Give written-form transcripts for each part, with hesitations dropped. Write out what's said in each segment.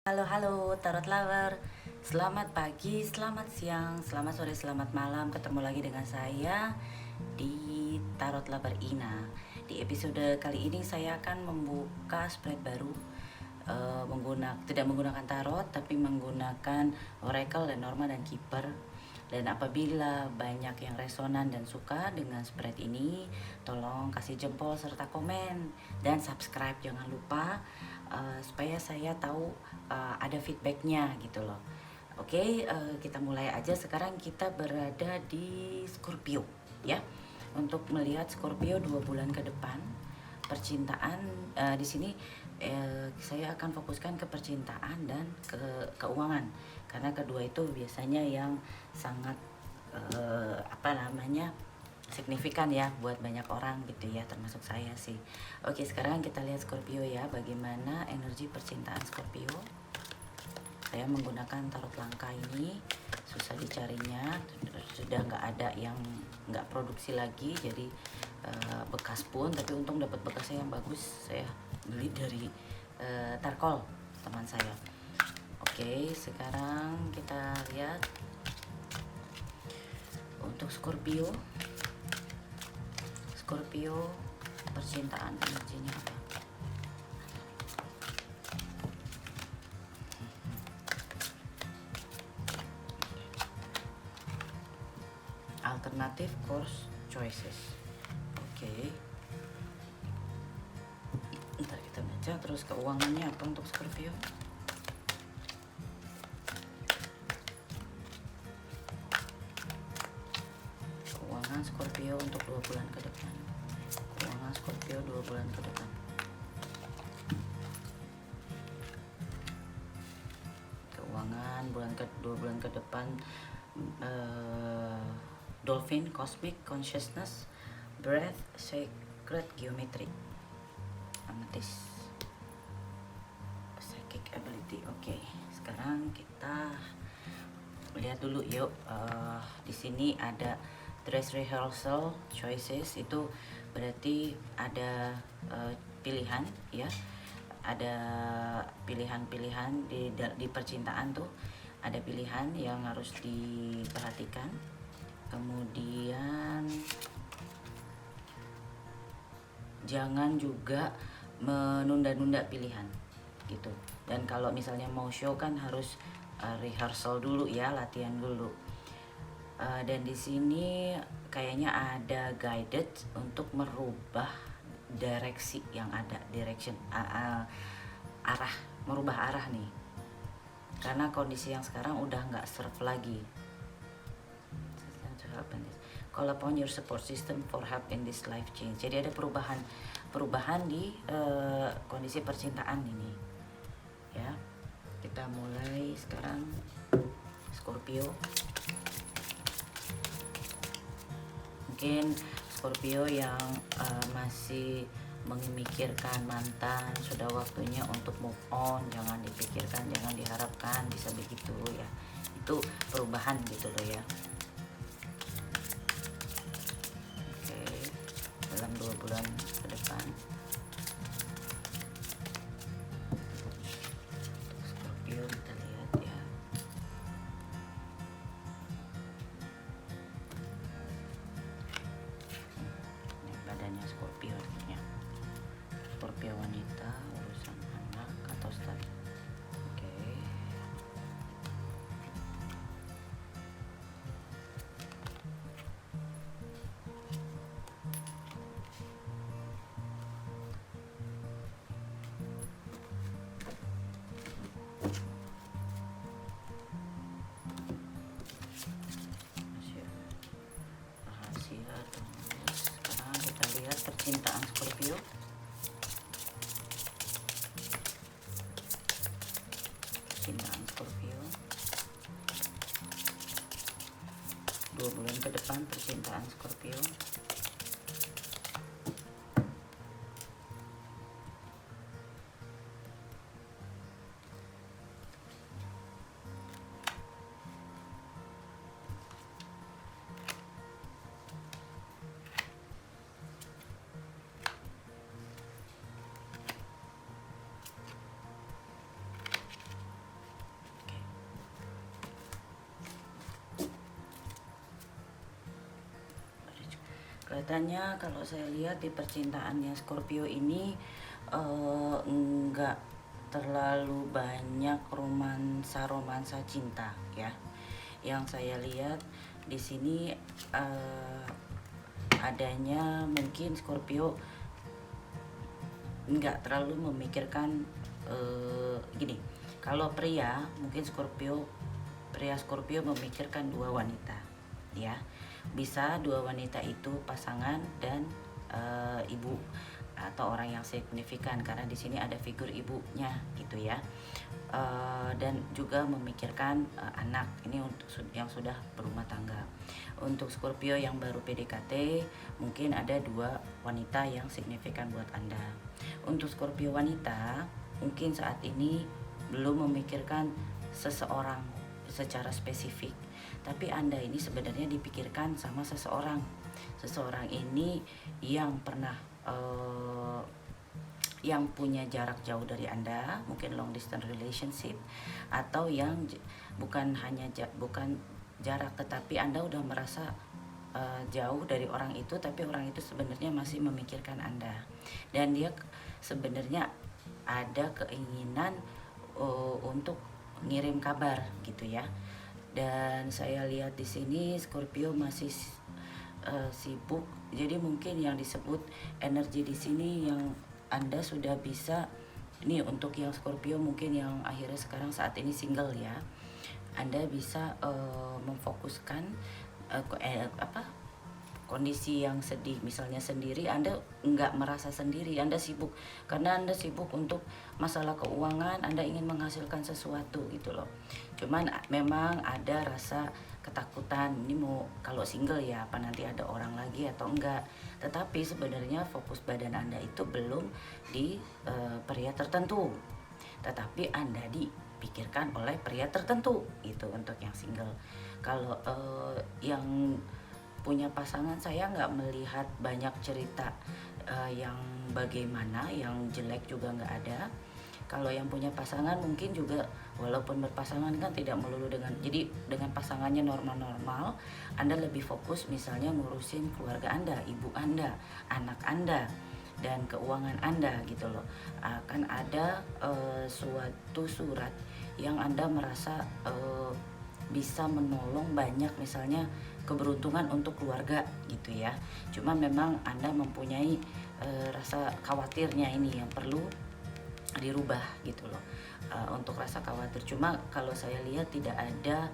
Halo, halo, Tarot Lover. Selamat pagi, selamat siang, selamat sore, selamat malam. Ketemu lagi dengan saya di Tarot Lover Ina. Di episode kali ini saya akan membuka spread baru, tidak menggunakan tarot, tapi menggunakan oracle, Lenormand, dan keeper. Dan apabila banyak yang resonan dan suka dengan spread ini, tolong kasih jempol serta komen dan subscribe, jangan lupa, supaya saya tahu ada feedbacknya gitu loh. Oke, kita mulai aja. Sekarang kita berada di Scorpio ya, untuk melihat Scorpio 2 bulan ke depan. Percintaan di sini saya akan fokuskan ke percintaan dan ke keuangan, karena kedua itu biasanya yang sangat signifikan ya buat banyak orang gitu ya, termasuk saya sih. Oke, sekarang kita lihat Scorpio ya, bagaimana energi percintaan Scorpio. Saya menggunakan tarot langka ini, susah dicarinya, sudah nggak ada yang nggak produksi lagi, jadi bekas pun, tapi untung dapat bekasnya yang bagus. Saya beli dari Tarkol, teman saya. Oke, sekarang kita lihat untuk Scorpio percintaan energinya apa. Alternative course choices. Oke. Ntar kita baca terus keuangannya apa untuk Scorpio. Keuangan Scorpio untuk 2 bulan ke depan. Keuangan Scorpio 2 bulan ke depan. Keuangan 2 bulan ke depan. Dolphin, Cosmic Consciousness, Breath, Sacred Geometry, Amethyst, Psychic Ability. Oke, sekarang kita lihat dulu yuk. Di sini ada dress rehearsal choices, itu berarti ada pilihan ya, ada pilihan-pilihan di percintaan tuh, ada pilihan yang harus diperhatikan. Kemudian jangan juga menunda-nunda pilihan gitu. Dan kalau misalnya mau show kan harus rehearsal dulu ya, latihan dulu. Dan di sini kayaknya ada guided untuk merubah direksi yang ada, arah, merubah arah nih. Karena kondisi yang sekarang udah nggak serve lagi. Call upon your support system for help in this life change. Jadi ada perubahan di kondisi percintaan ini ya. Kita mulai sekarang Scorpio. Mungkin Scorpio yang masih memikirkan mantan, sudah waktunya untuk move on. Jangan dipikirkan, jangan diharapkan bisa begitu ya. Itu perubahan gitu loh ya. Dalam 2 bulan ke depan Scorpio, kita lihat ya. Ini badannya Scorpio artinya Scorpio wanita, urusan anak atau studi. Oke. Rahasia. Sekarang kita lihat percintaan Scorpio. Percintaan Scorpio 2 bulan ke depan, percintaan Scorpio. kelihatannya kalau saya lihat di percintaannya Scorpio ini enggak terlalu banyak romansa cinta ya. Yang saya lihat di sini adanya mungkin Scorpio nggak terlalu memikirkan gini. Kalau pria mungkin pria Scorpio memikirkan dua wanita ya, bisa dua wanita itu pasangan dan ibu atau orang yang signifikan, karena di sini ada figur ibunya gitu ya. Dan juga memikirkan anak ini untuk yang sudah berumah tangga. Untuk Scorpio yang baru PDKT mungkin ada dua wanita yang signifikan buat Anda. Untuk Scorpio wanita mungkin saat ini belum memikirkan seseorang secara spesifik, tapi Anda ini sebenarnya dipikirkan sama seseorang ini yang pernah yang punya jarak jauh dari Anda, mungkin long distance relationship, atau yang bukan jarak tetapi Anda udah merasa jauh dari orang itu, tapi orang itu sebenarnya masih memikirkan Anda, dan dia sebenarnya ada keinginan untuk ngirim kabar gitu ya. Dan saya lihat di sini Scorpio masih sibuk, jadi mungkin yang disebut energi di sini yang Anda sudah bisa ini. Untuk yang Scorpio mungkin yang akhirnya sekarang saat ini single ya, Anda bisa memfokuskan kondisi yang sedih, misalnya sendiri, Anda nggak merasa sendiri, Anda sibuk karena Anda sibuk untuk masalah keuangan, Anda ingin menghasilkan sesuatu gitu loh. Cuman memang ada rasa ketakutan, ini mau kalau single ya apa nanti ada orang lagi atau enggak. Tetapi sebenarnya fokus badan Anda itu belum di pria tertentu, tetapi Anda dipikirkan oleh pria tertentu itu untuk yang single. Kalau yang punya pasangan, saya nggak melihat banyak cerita yang bagaimana, yang jelek juga nggak ada. Kalau yang punya pasangan mungkin juga walaupun berpasangan kan tidak melulu dengan pasangannya normal-normal, Anda lebih fokus misalnya ngurusin keluarga Anda, ibu Anda, anak Anda, dan keuangan Anda gitu loh. Akan ada suatu surat yang Anda merasa bisa menolong banyak, misalnya keberuntungan untuk keluarga gitu ya. Cuma memang Anda mempunyai rasa khawatirnya ini yang perlu dirubah gitu loh, untuk rasa khawatir. Cuma kalau saya lihat tidak ada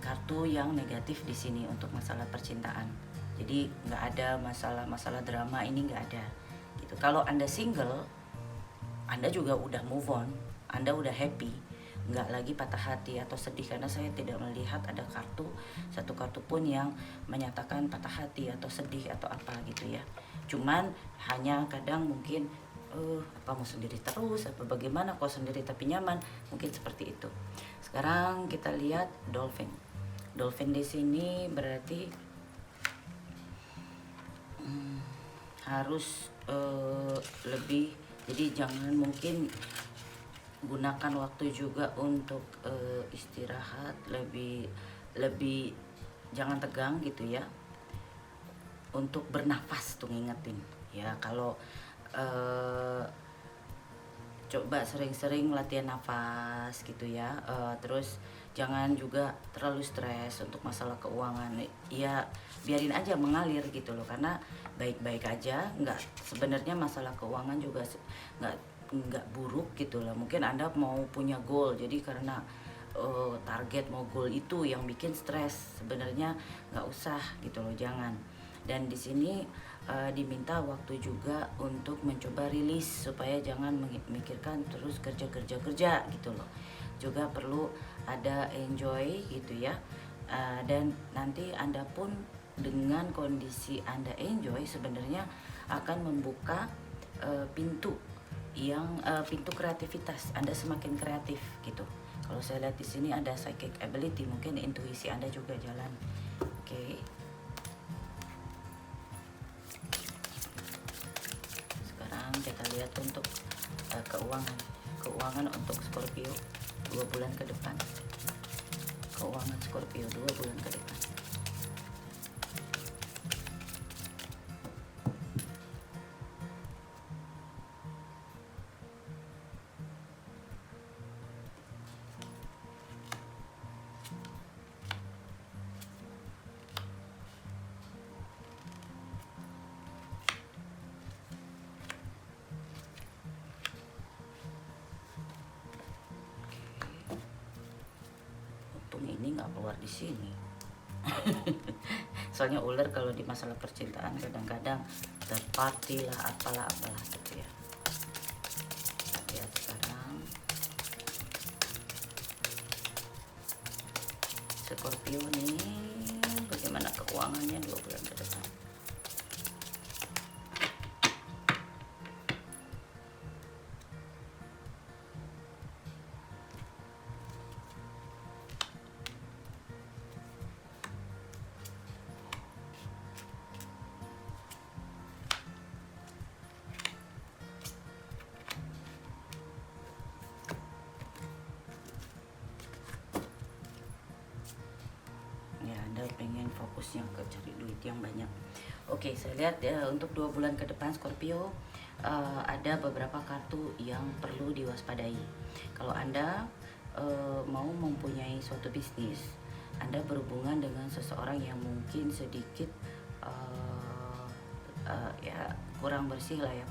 kartu yang negatif di sini untuk masalah percintaan. Jadi nggak ada masalah drama, ini nggak ada gitu. Kalau Anda single, Anda juga udah move on, Anda udah happy, nggak lagi patah hati atau sedih, karena saya tidak melihat ada satu kartu pun yang menyatakan patah hati atau sedih atau apa gitu ya. Cuman hanya kadang mungkin apa mau sendiri terus, apa bagaimana kok sendiri tapi nyaman, mungkin seperti itu. Sekarang kita lihat dolphin. Dolphin di sini berarti harus lebih, jadi jangan, mungkin gunakan waktu juga untuk istirahat, lebih jangan tegang gitu ya, untuk bernafas tuh, ngingetin ya. Kalau coba sering-sering latihan nafas gitu ya. Terus jangan juga terlalu stres untuk masalah keuangan ya, biarin aja mengalir gitu loh, karena baik-baik aja. Nggak, sebenarnya masalah keuangan juga nggak buruk gitu loh. Mungkin Anda mau punya goal, jadi karena target mau goal itu yang bikin stres, sebenarnya nggak usah gitu loh, jangan. Dan di sini diminta waktu juga untuk mencoba rilis, supaya jangan memikirkan terus kerja gitu loh. Juga perlu ada enjoy gitu ya. Dan nanti Anda pun dengan kondisi Anda enjoy sebenarnya akan membuka pintu kreativitas Anda, semakin kreatif gitu. Kalau saya lihat di sini ada psychic ability, mungkin intuisi Anda juga jalan. Oke. Sekarang kita lihat untuk keuangan untuk Scorpio 2 bulan ke depan. Keuangan Scorpio 2 bulan ke depan. keluar di sini. Soalnya ular kalau di masalah percintaan kadang-kadang terparty lah, apalah gitu ya. Lihat sekarang Scorpio nih, bagaimana keuangannya 2 bulan ke depan. Anda pengen fokusnya ke cari duit yang banyak. Oke, saya lihat ya untuk 2 bulan ke depan Scorpio, ada beberapa kartu yang perlu diwaspadai. Kalau Anda mau mempunyai suatu bisnis, Anda berhubungan dengan seseorang yang mungkin sedikit ya kurang bersih lah ya,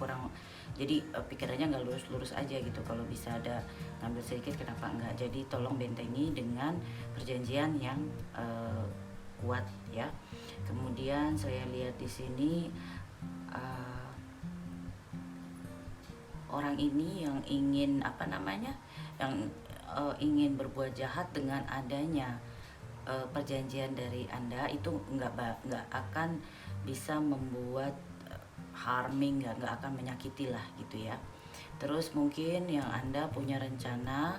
jadi pikirannya nggak lurus-lurus aja gitu. Kalau bisa ada ngambil sedikit, kenapa enggak? Jadi tolong bentengi dengan perjanjian yang kuat ya. Kemudian saya lihat di sini orang ini yang ingin yang ingin berbuat jahat dengan adanya perjanjian dari Anda itu nggak akan bisa membuat harming, nggak akan menyakiti lah gitu ya. Terus mungkin yang Anda punya rencana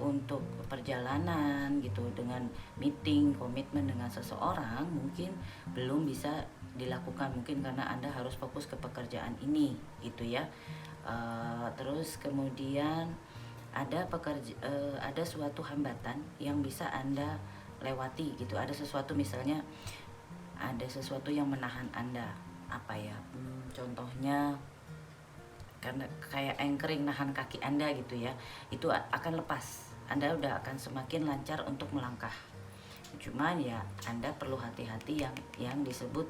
untuk perjalanan gitu, dengan meeting, komitmen dengan seseorang, mungkin belum bisa dilakukan, mungkin karena Anda harus fokus ke pekerjaan ini gitu ya. Terus kemudian ada suatu hambatan yang bisa Anda lewati gitu. Ada sesuatu, misalnya ada sesuatu yang menahan Anda, apa ya, contohnya karena kayak anchoring, nahan kaki Anda gitu ya, itu akan lepas. Anda udah akan semakin lancar untuk melangkah. Cuman ya Anda perlu hati-hati yang disebut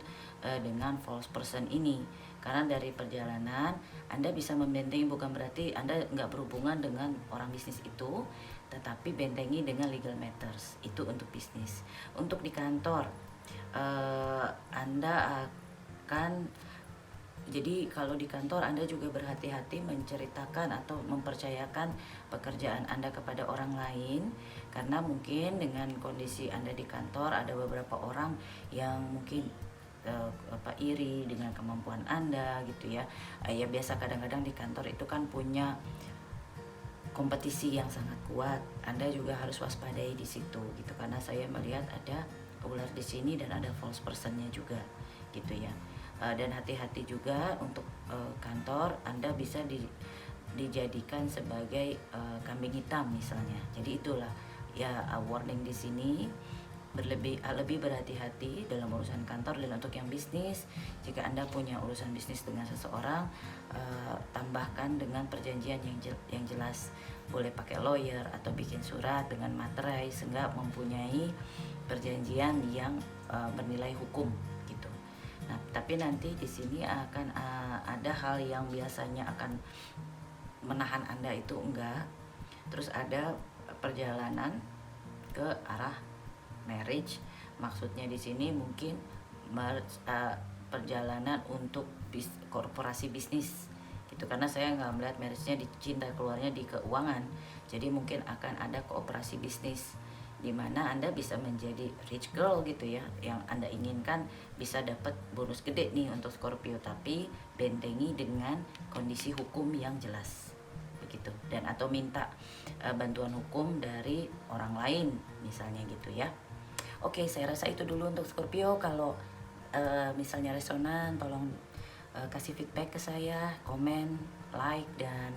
dengan false person ini, karena dari perjalanan Anda bisa membentengi, bukan berarti Anda nggak berhubungan dengan orang bisnis itu, tetapi bentengi dengan legal matters itu untuk bisnis. Untuk di kantor, Anda akan, jadi kalau di kantor Anda juga berhati-hati menceritakan atau mempercayakan pekerjaan Anda kepada orang lain, karena mungkin dengan kondisi Anda di kantor ada beberapa orang yang mungkin iri dengan kemampuan Anda gitu ya. Ya biasa, kadang-kadang di kantor itu kan punya kompetisi yang sangat kuat. Anda juga harus waspadai di situ gitu, karena saya melihat ada ular di sini dan ada false personnya juga gitu ya. Dan hati-hati juga untuk kantor, Anda bisa dijadikan sebagai kambing hitam misalnya. Jadi itulah ya, warning di sini, lebih berhati-hati dalam urusan kantor. Dan untuk yang bisnis, jika Anda punya urusan bisnis dengan seseorang, tambahkan dengan perjanjian yang jelas. Boleh pakai lawyer atau bikin surat dengan materai, sehingga mempunyai perjanjian yang bernilai hukum gitu. Nah, tapi nanti di sini akan ada hal yang biasanya akan menahan Anda itu enggak. Terus ada perjalanan ke arah marriage. Maksudnya di sini mungkin perjalanan untuk korporasi bisnis gitu, karena saya nggak melihat marriage-nya di cinta, keluarnya di keuangan. Jadi mungkin akan ada kooperasi bisnis di mana Anda bisa menjadi rich girl gitu ya, yang Anda inginkan, bisa dapat bonus gede nih untuk Scorpio, tapi bentengi dengan kondisi hukum yang jelas begitu, dan atau minta bantuan hukum dari orang lain misalnya gitu ya. Oke, saya rasa itu dulu untuk Scorpio. Kalau misalnya resonan, tolong kasih feedback ke saya, komen, like, dan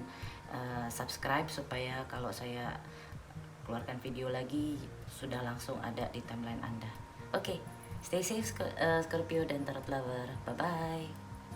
subscribe supaya kalau saya keluarkan video lagi sudah langsung ada di timeline Anda. Oke, stay safe Scorpio dan Tarot Lover. Bye bye.